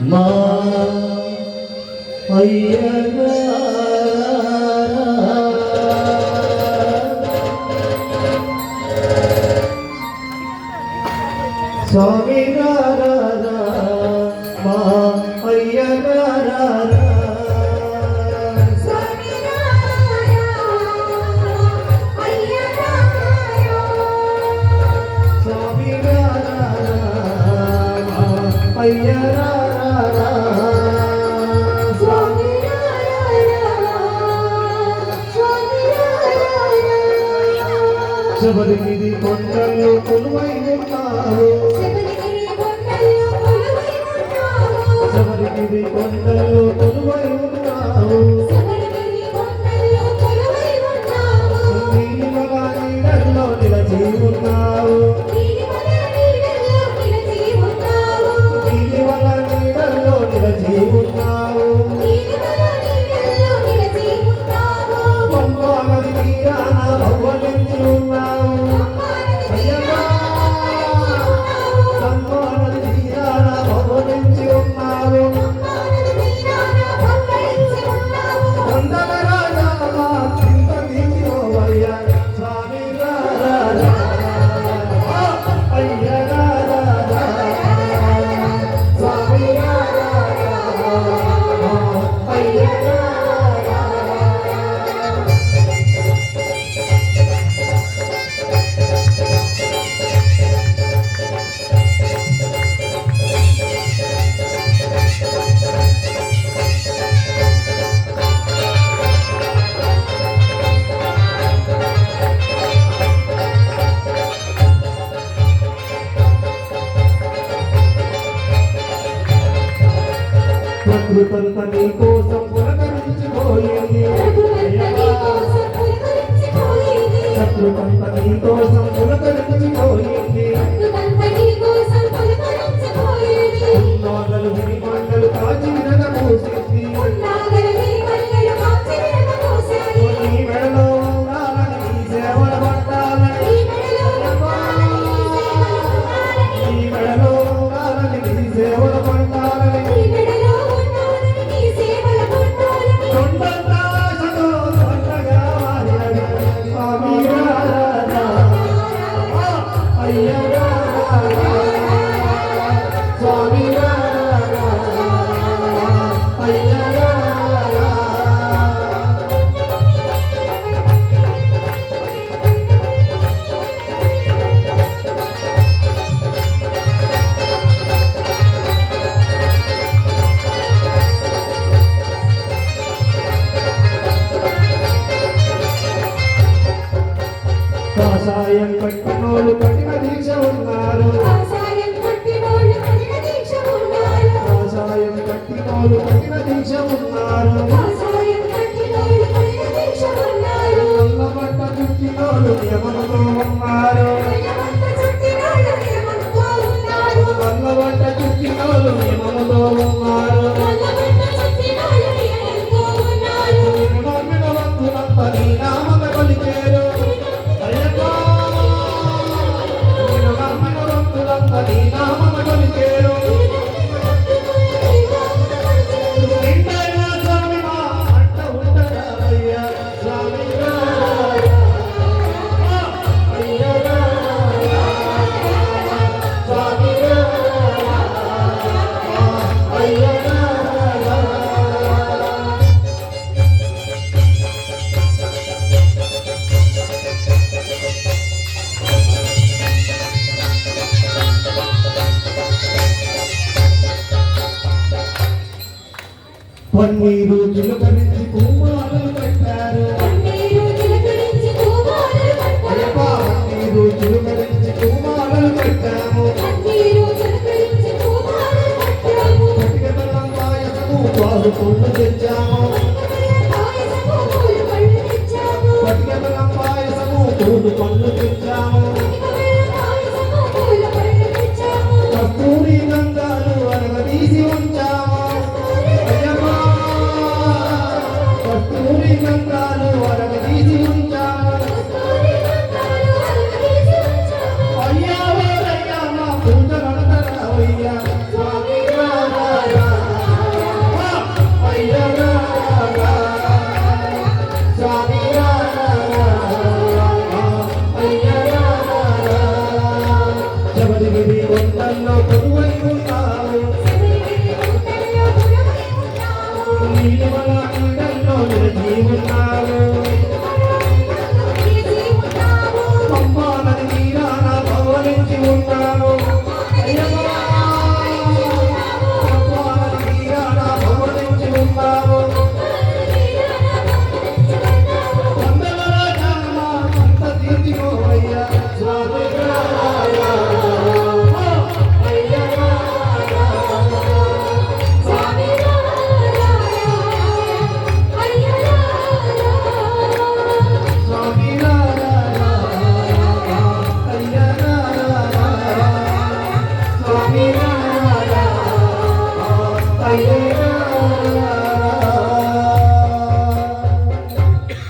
మా అయ్యగారా స్వామి గారా మా అయ్యగారా స్వామి గారా మా అయ్యగారా శబరిగిరి కొండల్లో కొలువై ఉన్నావు శబరిగిరి కొండల్లో కొలువై ఉన్నావు నీలిమల నీడల్లో నిలచి ఉన్నావు నీలిమల నీడల్లో నిలచి ఉన్నావు పంపా నది తీరాన భవ్వలించి ఉన్నావు ప్రకృతంతా నీ కోసం పులకరించిపోయింది ప్రకృతంతా నీ కోసం పులకరించిపోయింది ఉన్నాగలు విని మండలు కాచి విరగమూసింది నీ మెడలో ఉండాలని నీ సేవలు పట్టాలని నీ మెడలో ఉండాలని నీ సేవలు పట్టాలని కాషాయం కట్టినోళ్ళు కఠిన దీక్ష ఉన్నారు కాషాయం కట్టినోళ్ళు కఠిన దీక్ష ఉన్నారు నల్లబట్ట చుట్టినోళ్ళు నియమంతో ఉన్నారు నల్లబట్ట చుట్టినోళ్ళు నియమంతో ఉన్నారు నీ నామక కొలిచేరు నీ నామక కొలిచేరు పన్నీరు చిలకరించి పూమాలలు కట్టారు పన్నీరు చిలకరించి పూమాలలు కట్టాము పటిక బెల్లం పాయసము పాలు పళ్ళు తెచ్చాము పటిక బెల్లం పాయసము పూలు పళ్ళు తెచ్చాము కస్తూరి గంగాలు అరగదీసి ఉంచాము కస్తూరి గంగాలు అరగదీసి ఉంచాము అయ్యా పూజలు స్వామి ఆ